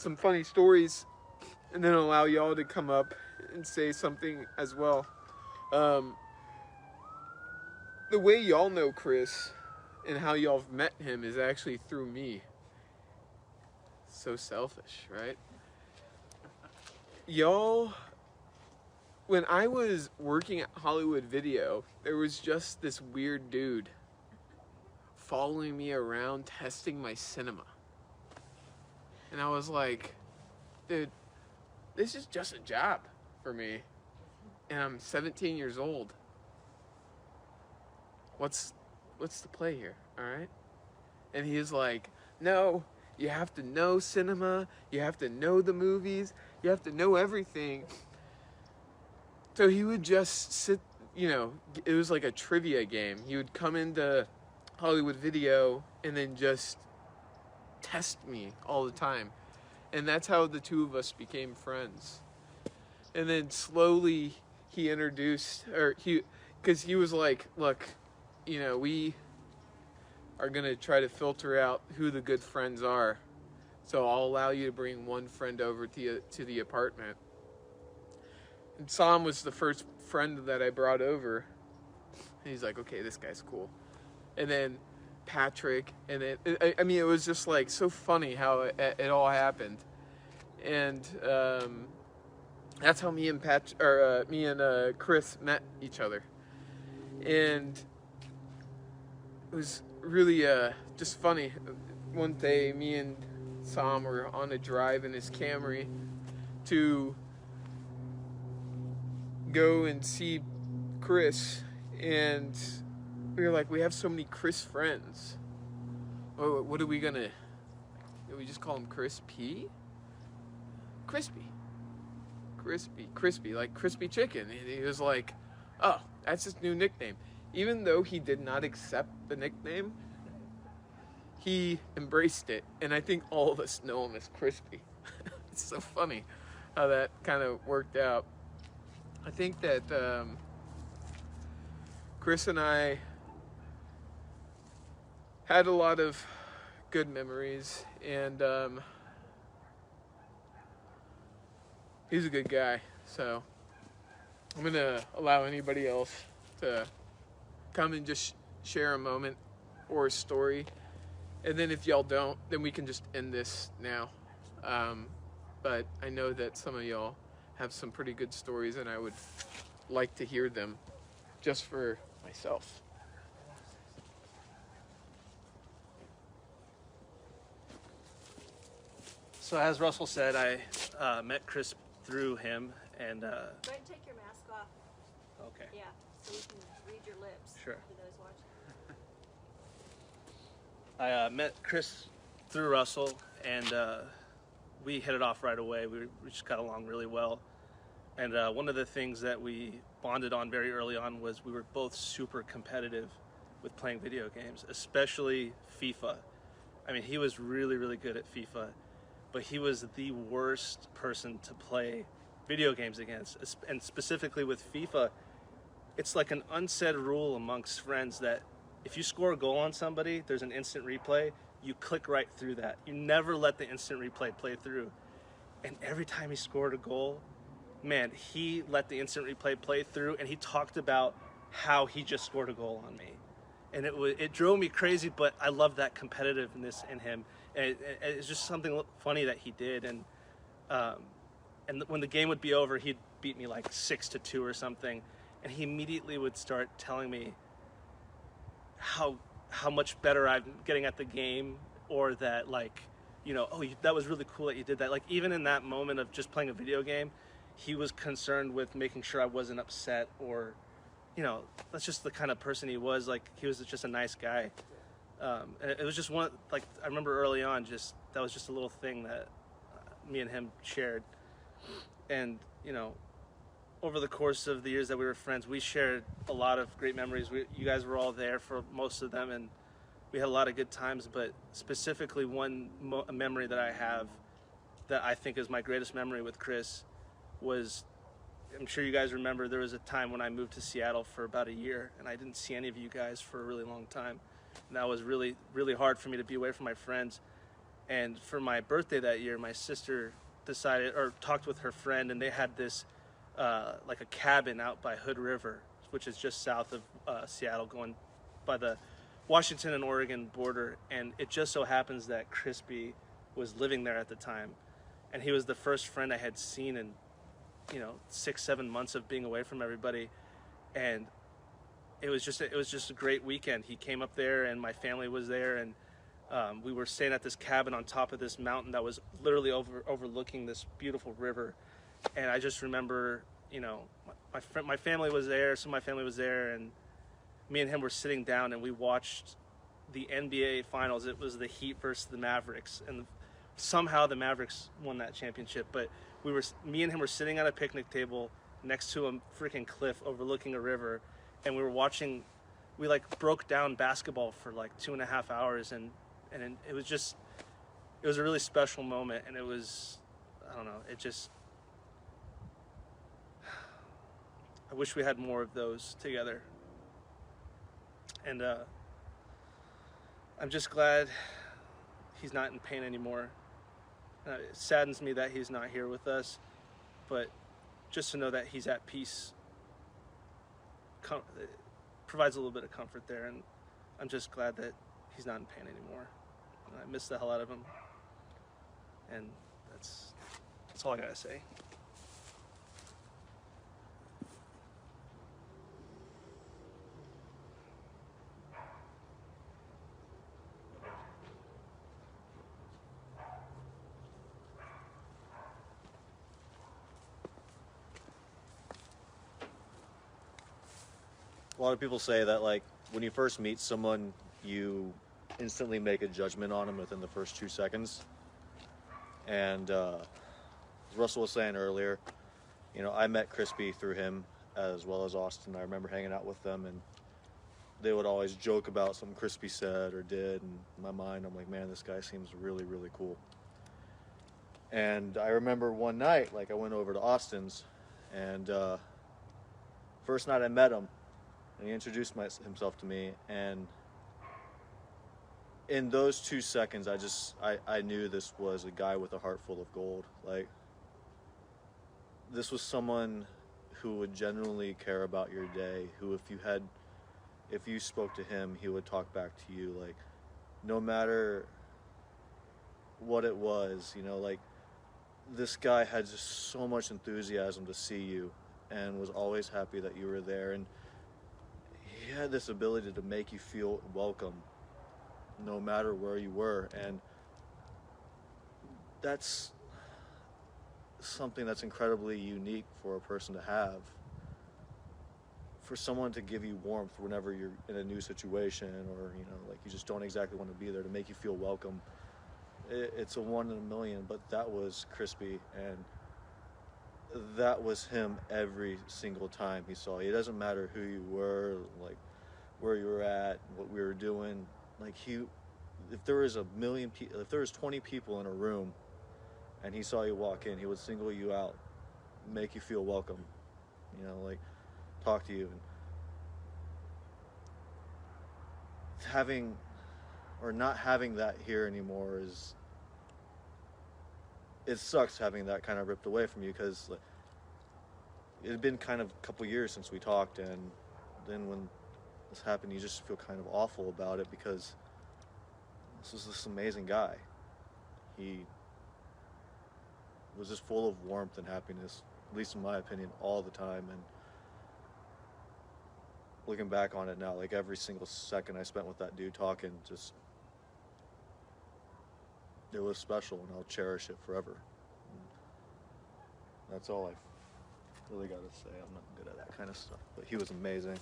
some funny stories, and then allow y'all to come up and say something as well. The way y'all know Chris and how y'all have met him is actually through me. So selfish, right? Y'all, when I was working at Hollywood Video, there was just this weird dude following me around testing my cinema. And I was like, dude, this is just a job for me. And I'm 17 years old. What's the play here, all right? And he's like, no, you have to know cinema, you have to know the movies, you have to know everything. So he would just sit, it was like a trivia game. He would come into Hollywood Video and then just test me all the time. And that's how the two of us became friends. And then slowly he introduced, because he was like, look, we are going to try to filter out who the good friends are. So I'll allow you to bring one friend over to the apartment. And Sam was the first friend that I brought over. And he's like, okay, this guy's cool. And then Patrick, and it was just like so funny how it all happened. And that's how me and Chris met each other. And it was really just funny. One day, me and Sam were on a drive in his Camry to go and see Chris, and we were like, we have so many Chris friends. What are we gonna? Do we just call him Chris P? Crispy, like crispy chicken. He was like, oh, that's his new nickname. Even though he did not accept the nickname, he embraced it, and I think all of us know him as Crispy. It's so funny how that kind of worked out. I think that Chris and I had a lot of good memories, and he's a good guy, so I'm gonna allow anybody else to come and just share a moment or a story, and then if y'all don't, then we can just end this now. But I know that some of y'all have some pretty good stories, and I would like to hear them just for myself. So as Russell said, I met Chris through him, and Go ahead and take your mask off. Okay. Yeah, so you can read your lips. Sure. For those watching. I met Chris through Russell, and we hit it off right away. We just got along really well. And one of the things that we bonded on very early on was we were both super competitive with playing video games, especially FIFA. I mean, he was really, really good at FIFA, but he was the worst person to play video games against. And specifically with FIFA, it's like an unsaid rule amongst friends that if you score a goal on somebody, there's an instant replay. You click right through that. You never let the instant replay play through. And every time he scored a goal, man, he let the instant replay play through, and he talked about how he just scored a goal on me. And it drove me crazy, but I love that competitiveness in him. And it's just something funny that he did. And when the game would be over, he'd beat me like 6-2 or something. And he immediately would start telling me how much better I'm getting at the game, or that that was really cool that you did that. Like, even in that moment of just playing a video game, he was concerned with making sure I wasn't upset, or, that's just the kind of person he was. Like, he was just a nice guy. And it was just I remember early on, that was just a little thing that me and him shared. And, over the course of the years that we were friends, we shared a lot of great memories. You guys were all there for most of them, and we had a lot of good times. But specifically, one memory that I have that I think is my greatest memory with Chris was, I'm sure you guys remember, there was a time when I moved to Seattle for about a year, and I didn't see any of you guys for a really long time. And that was really, really hard for me to be away from my friends. And for my birthday that year, my sister decided, or talked with her friend, and they had this like a cabin out by Hood River, which is just south of Seattle, going by the Washington and Oregon border. And it just so happens that Crispy was living there at the time, and he was the first friend I had seen in 6-7 months of being away from everybody. And it was just a great weekend. He came up there, and my family was there, and we were staying at this cabin on top of this mountain that was literally overlooking this beautiful river. And I just remember, my family was there, some of my family was there, and me and him were sitting down, and we watched the NBA Finals. It was the Heat versus the Mavericks, and somehow the Mavericks won that championship. But me and him were sitting at a picnic table next to a freaking cliff overlooking a river, and we like broke down basketball for like 2.5 hours, and it was a really special moment. And it was, I don't know, I wish we had more of those together. And I'm just glad he's not in pain anymore. It saddens me that he's not here with us, but just to know that he's at peace provides a little bit of comfort there. And I'm just glad that he's not in pain anymore. I miss the hell out of him. And that's all I gotta say. A lot of people say that, like, when you first meet someone, you instantly make a judgment on them within the first 2 seconds. And as Russell was saying earlier, I met Crispy through him as well as Austin. I remember hanging out with them, and they would always joke about something Crispy said or did. And in my mind, I'm like, man, this guy seems really, really cool. And I remember one night, like, I went over to Austin's, and first night I met him, and he introduced himself to me, and in those 2 seconds, I knew this was a guy with a heart full of gold. Like, this was someone who would genuinely care about your day, who if you spoke to him, he would talk back to you. Like, no matter what it was, like, this guy had just so much enthusiasm to see you and was always happy that you were there. And he had this ability to make you feel welcome no matter where you were. And that's something that's incredibly unique for a person to have. For someone to give you warmth whenever you're in a new situation, or like, you just don't exactly want to be there, to make you feel welcome, it's a 1 in a million. But that was Crispy, and that was him every single time he saw you. It doesn't matter who you were, like, where you were at, what we were doing. Like, if there was 20 people in a room and he saw you walk in, he would single you out, make you feel welcome, like, talk to you. And not having that here anymore it sucks, having that kind of ripped away from you, because it had been kind of a couple years since we talked, and then when this happened, you just feel kind of awful about it, because this was this amazing guy. He was just full of warmth and happiness, at least in my opinion, all the time. And looking back on it now, like, every single second I spent with that dude talking, it was special, and I'll cherish it forever. And that's all I really got to say. I'm not good at that kind of stuff, but he was amazing.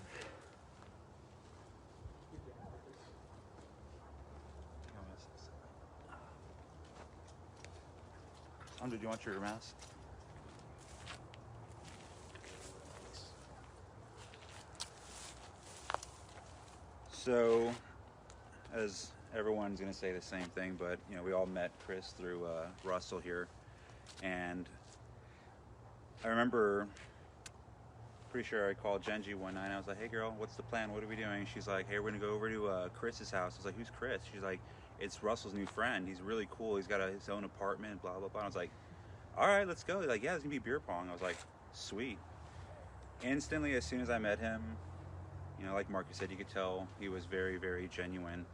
Did you want your mask? So, as everyone's going to say the same thing, but we all met Chris through Russell here, and I remember, pretty sure I called Genji one night, and I was like, hey girl, what's the plan, what are we doing? She's like, hey, we're going to go over to Chris's house. I was like, who's Chris? She's like, it's Russell's new friend. He's really cool. He's got his own apartment, blah, blah, blah. I was like, all right, let's go. He's like, yeah, there's going to be beer pong. I was like, sweet. Instantly, as soon as I met him, you know, like Marcus said, you could tell he was very, very genuine.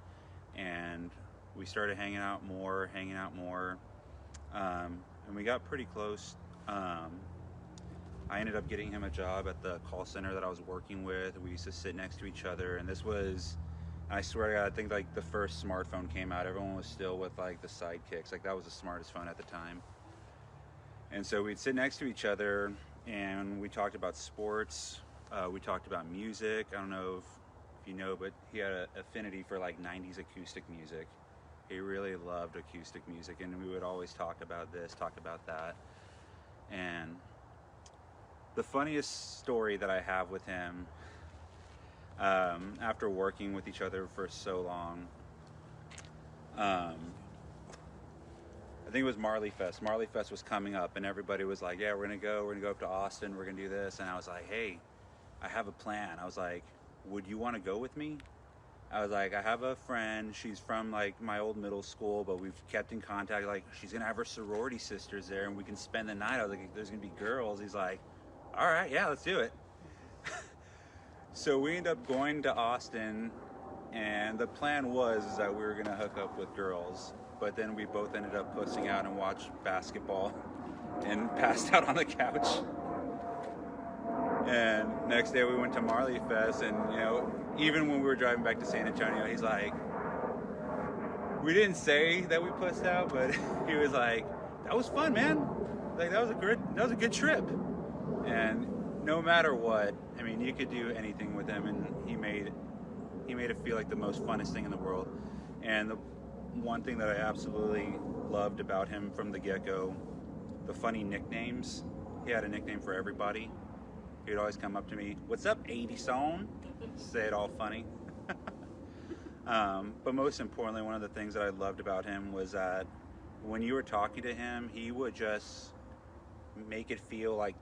And we started hanging out more. And we got pretty close. I ended up getting him a job at the call center that I was working with. We used to sit next to each other, and this was, I swear to God, I think like the first smartphone came out. Everyone was still with like the sidekicks. Like that was the smartest phone at the time. And so we'd sit next to each other, and we talked about sports. We talked about music. I don't know if you know, but he had an affinity for like 90s acoustic music. He really loved acoustic music, and we would always talk about this, talk about that. And the funniest story that I have with him, after working with each other for so long, I think it was Marley Fest. Marley Fest was coming up, and everybody was like, yeah, we're gonna go up to Austin, we're gonna do this. And I was like, hey, I have a plan. I was like, would you want to go with me? I was like, I have a friend, she's from like my old middle school, but we've kept in contact. Like, she's gonna have her sorority sisters there, and we can spend the night. I was like, there's gonna be girls. He's like, all right, yeah, let's do it. So we ended up going to Austin, and the plan was that we were gonna hook up with girls, but then we both ended up pussing out and watched basketball and passed out on the couch. And next day we went to Marley Fest, and you know, even when we were driving back to San Antonio, he's like, we didn't say that we pussed out, but he was like, that was fun, man. Like that was a good trip. And no matter what, I mean, you could do anything with him, and he made it feel like the most funnest thing in the world. And the one thing that I absolutely loved about him from the get-go, the funny nicknames. He had a nickname for everybody. He'd always come up to me, what's up, 80 Son? Say it all funny. But most importantly, one of the things that I loved about him was that when you were talking to him, he would just make it feel like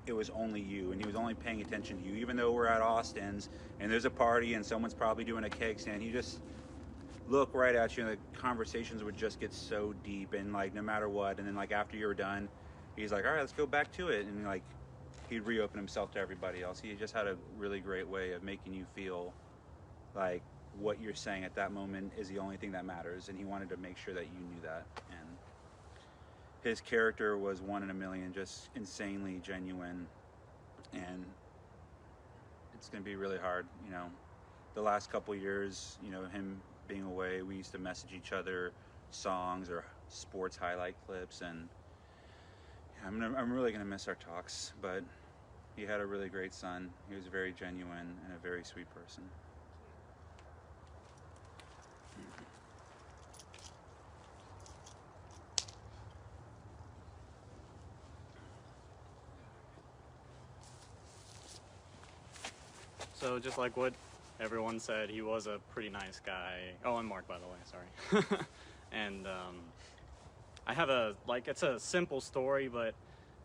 it was only you, and he was only paying attention to you. Even though we're at Austin's and there's a party and someone's probably doing a keg stand, he just look right at you, and the conversations would just get so deep, and like no matter what. And then like after you were done, he's like, all right, let's go back to it. And like he'd reopen himself to everybody else. He just had a really great way of making you feel like what you're saying at that moment is the only thing that matters, and he wanted to make sure that you knew that. And his character was one in a million, just insanely genuine. And it's going to be really hard, you know. The last couple years, you know, him being away, we used to message each other songs or sports highlight clips, and I'm really going to miss our talks. But he had a really great son. He was very genuine and a very sweet person. So just like what everyone said, he was a pretty nice guy. Oh, and Mark, by the way, sorry. And I have it's a simple story, but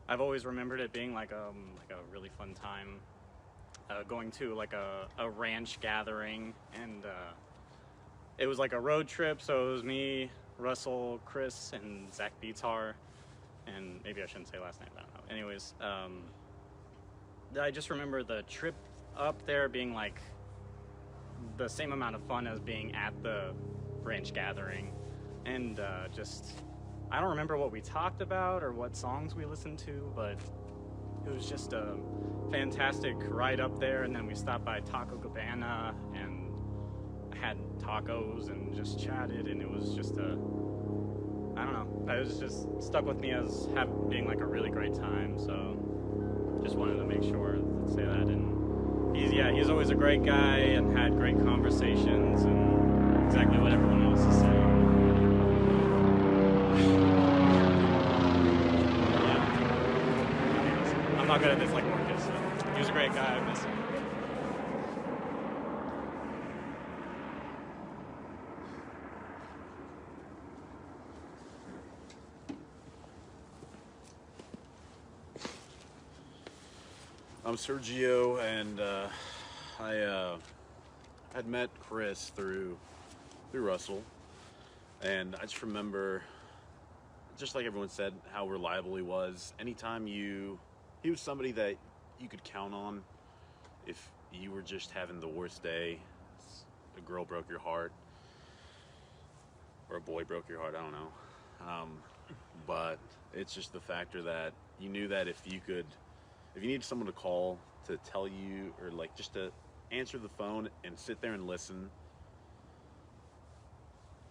I've always remembered it being like a really fun time, going to like a ranch gathering, and it was like a road trip. So it was me, Russell, Chris, and Zach Beatar, and maybe I shouldn't say last name, I don't know. Anyways, I just remember the trip up there being like the same amount of fun as being at the ranch gathering. And I don't remember what we talked about or what songs we listened to, but it was just a fantastic ride up there. And then we stopped by Taco Cabana and had tacos and just chatted, and it was just I don't know, it was just stuck with me as being like a really great time. So just wanted to make sure to say that. And he's always a great guy and had great conversations, and exactly what everyone else is saying. Yeah. I'm not good at this like Marcus. So he was a great guy. I miss him. I'm Sergio, and I had met Chris through Russell, And I just remember, just like everyone said, how reliable he was. Anytime he was somebody that you could count on if you were just having the worst day, a girl broke your heart, or a boy broke your heart, I don't know. But it's just the factor that you knew that if you needed someone to call to tell you, or like just to answer the phone and sit there and listen,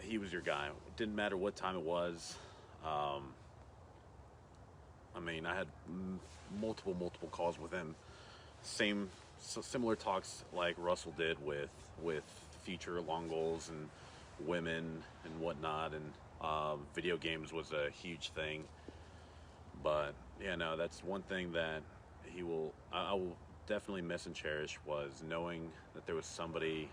he was your guy. It didn't matter what time it was. I mean, I had multiple calls with him. Similar talks like Russell did with future long goals and women and whatnot, and video games was a huge thing. But yeah, no, that's one thing that I will definitely miss and cherish, was knowing that there was somebody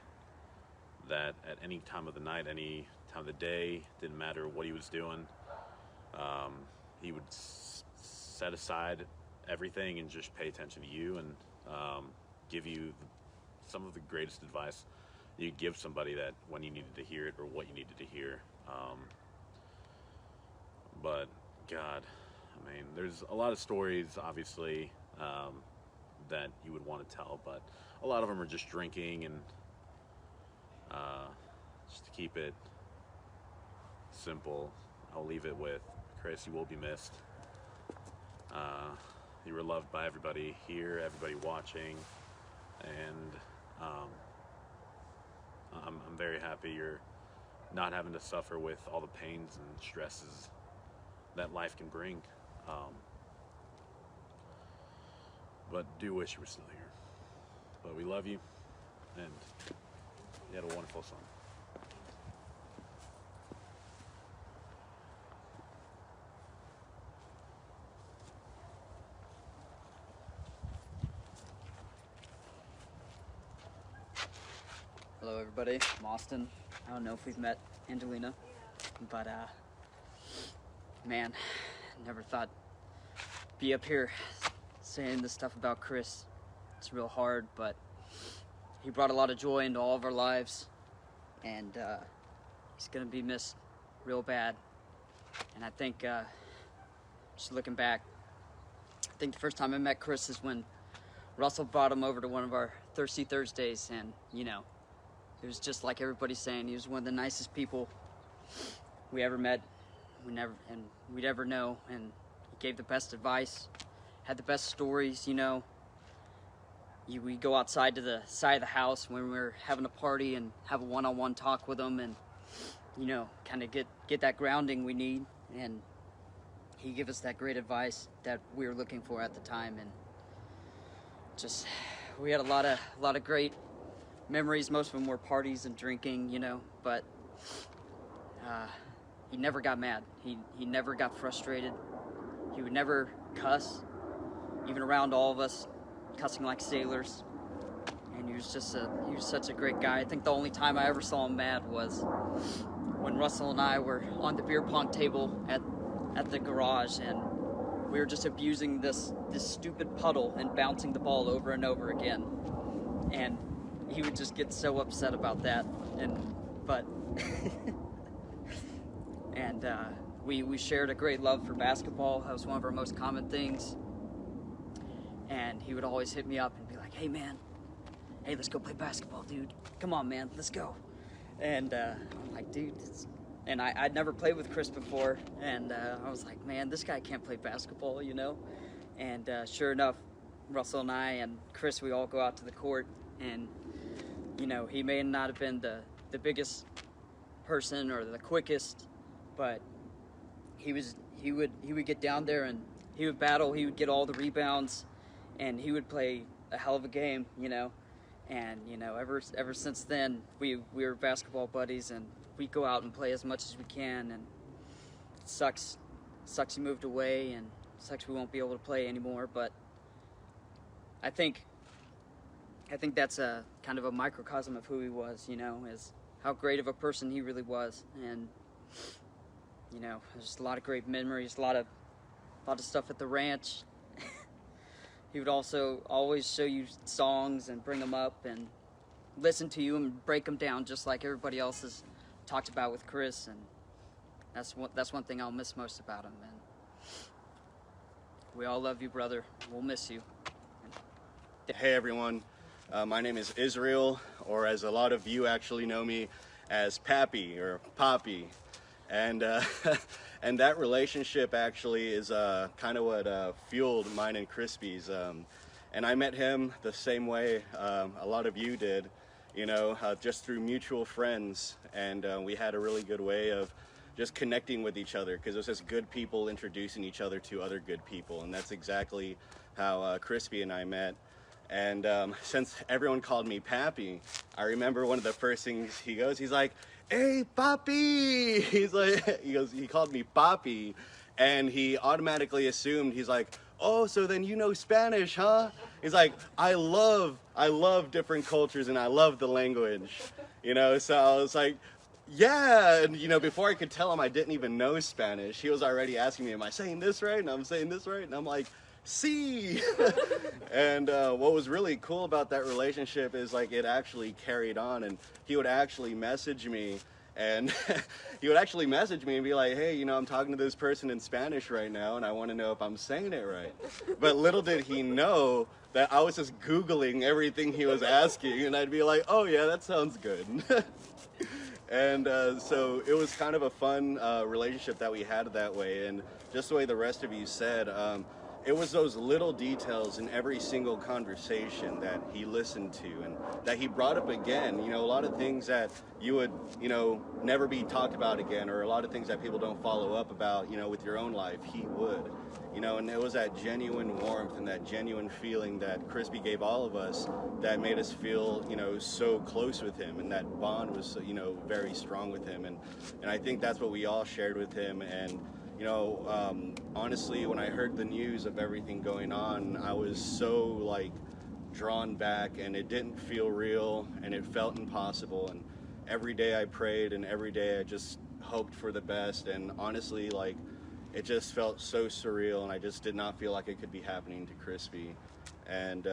that at any time of the night, any time of the day, didn't matter what he was doing, he would set aside everything and just pay attention to you, and give you some of the greatest advice you could give somebody, that when you needed to hear it or what you needed to hear. But God, I mean, there's a lot of stories, obviously, that you would want to tell, but a lot of them are just drinking, and just to keep it simple, I'll leave it with Chris. You will be missed. You were loved by everybody here, everybody watching, and I'm very happy you're not having to suffer with all the pains and stresses that life can bring. But do wish you were still here. But we love you, and you had a wonderful son. Hello everybody, I'm Austin. I don't know if we've met Angelina, but man, never thought be up here saying this stuff about Chris. It's real hard, but he brought a lot of joy into all of our lives, and he's gonna be missed real bad. And I think, just looking back, I think the first time I met Chris is when Russell brought him over to one of our Thirsty Thursdays, and you know, it was just like everybody's saying, he was one of the nicest people we ever met, we'd ever know, and he gave the best advice, had the best stories, you know. We go outside to the side of the house when we're having a party and have a one-on-one talk with him, and you know, kind of get that grounding we need, and he gave us that great advice that we were looking for at the time, and just, we had a lot of great memories. Most of them were parties and drinking, you know, but he never got mad. He never got frustrated. He would never cuss, even around all of us, cussing like sailors. And he was such a great guy. I think the only time I ever saw him mad was when Russell and I were on the beer pong table at the garage, and we were just abusing this stupid puddle and bouncing the ball over and over again. And he would just get so upset about that, but we shared a great love for basketball. That was one of our most common things. And he would always hit me up and be like, "Hey man, hey, let's go play basketball, dude. Come on, man, let's go." And I'm like, "Dude," and I'd never played with Chris before, and I was like, "Man, this guy can't play basketball, you know?" And sure enough, Russell and I and Chris, we all go out to the court, and you know, he may not have been the biggest person or the quickest, but he would get down there and he would battle, he would get all the rebounds, and he would play a hell of a game, you know. And you know, ever since then, we were basketball buddies, and we go out and play as much as we can. And it sucks he moved away, and sucks we won't be able to play anymore. But I think that's a kind of a microcosm of who he was, you know, is how great of a person he really was. And you know, there's just a lot of great memories, a lot of stuff at the ranch. He would also always show you songs and bring them up and listen to you and break them down, just like everybody else has talked about with Chris. And That's one thing I'll miss most about him, man. We all love you, brother. We'll miss you. Hey everyone, my name is Israel, or as a lot of you actually know me as Pappy or Poppy, and and that relationship actually is kind of what fueled mine and Crispy's. And I met him the same way a lot of you did, you know, just through mutual friends, and we had a really good way of just connecting with each other, because it was just good people introducing each other to other good people, and that's exactly how Crispy and I met. And since everyone called me Pappy, I remember one of the first things he's like, "Hey, Papi!" He called me Papi, and he automatically assumed, he's like, "Oh, so then you know Spanish, huh?" He's like, I love different cultures and I love the language, you know. So I was like, yeah, and you know, before I could tell him I didn't even know Spanish, he was already asking me, am I saying this right? And I'm saying this right, and I'm like, see. And what was really cool about that relationship is like it actually carried on, and he would actually message me, and he would actually message me and be like, hey, you know, I'm talking to this person in Spanish right now, and I want to know if I'm saying it right. But little did he know that I was just Googling everything he was asking, and I'd be like, oh yeah, that sounds good. And so it was kind of a fun relationship that we had that way. And just the way the rest of you said, it was those little details in every single conversation that he listened to and that he brought up again. You know, a lot of things that you would, you know, never be talked about again, or a lot of things that people don't follow up about, you know, with your own life, he would. You know, and it was that genuine warmth and that genuine feeling that Crispy gave all of us that made us feel, you know, so close with him, and that bond was, you know, very strong with him. And I think that's what we all shared with him. And, you know, honestly, when I heard the news of everything going on, I was so, like, drawn back, and it didn't feel real, and it felt impossible. And every day I prayed, and every day I just hoped for the best. And honestly, like, it just felt so surreal, and I just did not feel like it could be happening to Crispy. And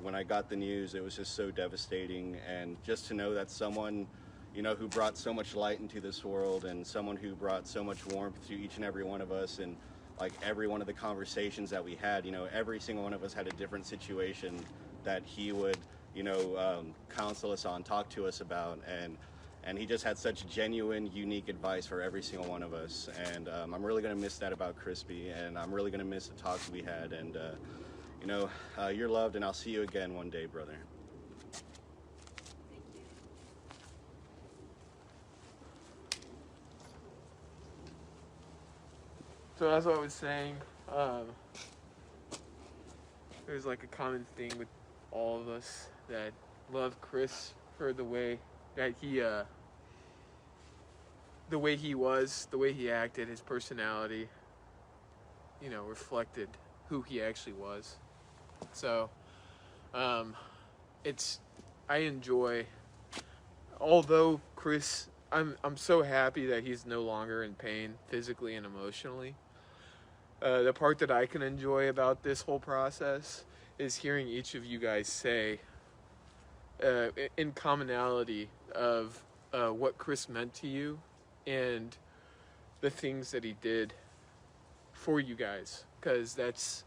when I got the news, it was just so devastating. And just to know that someone, you know, who brought so much light into this world, and someone who brought so much warmth to each and every one of us, and like every one of the conversations that we had, you know, every single one of us had a different situation that he would, you know, counsel us on, talk to us about, and he just had such genuine, unique advice for every single one of us. And I'm really going to miss that about Crispy, and I'm really going to miss the talks we had. And, you know, you're loved, and I'll see you again one day, brother. Thank you. So as I was saying, there's like a common thing with all of us that love Chris for the way that he was, the way he acted, his personality, you know, reflected who he actually was. So, I enjoy, although Chris, I'm so happy that he's no longer in pain physically and emotionally. The part that I can enjoy about this whole process is hearing each of you guys say, in commonality of what Chris meant to you and the things that he did for you guys, because that's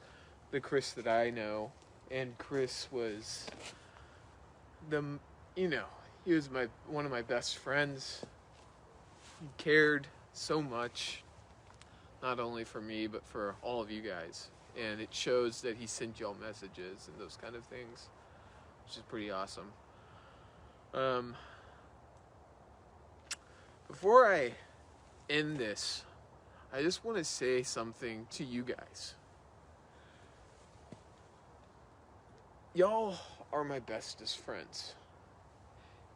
the Chris that I know. And Chris was he was one of my best friends. He cared so much, not only for me, but for all of you guys. And it shows that he sent y'all messages and those kind of things, which is pretty awesome. Before I end this, I just want to say something to you guys. Y'all are my bestest friends.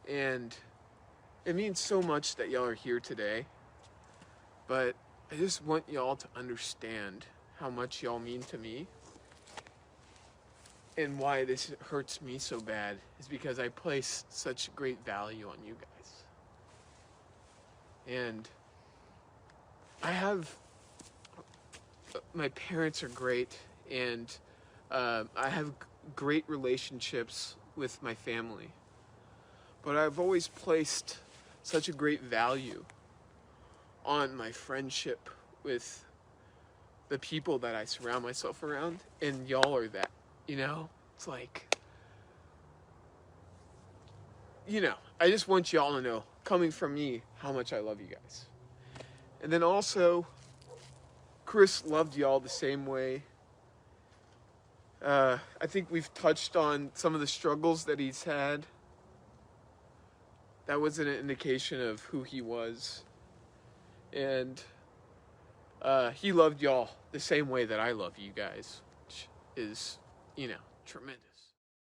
And it means so much that y'all are here today. But I just want y'all to understand how much y'all mean to me. And why this hurts me so bad is because I place such great value on you guys. And my parents are great, and I have great relationships with my family. But I've always placed such a great value on my friendship with the people that I surround myself around, and y'all are that, you know? It's like, you know, I just want y'all to know, coming from me, how much I love you guys. And then also, Chris loved y'all the same way. I think we've touched on some of the struggles that he's had. That was an indication of who he was. And he loved y'all the same way that I love you guys, which is, you know, tremendous.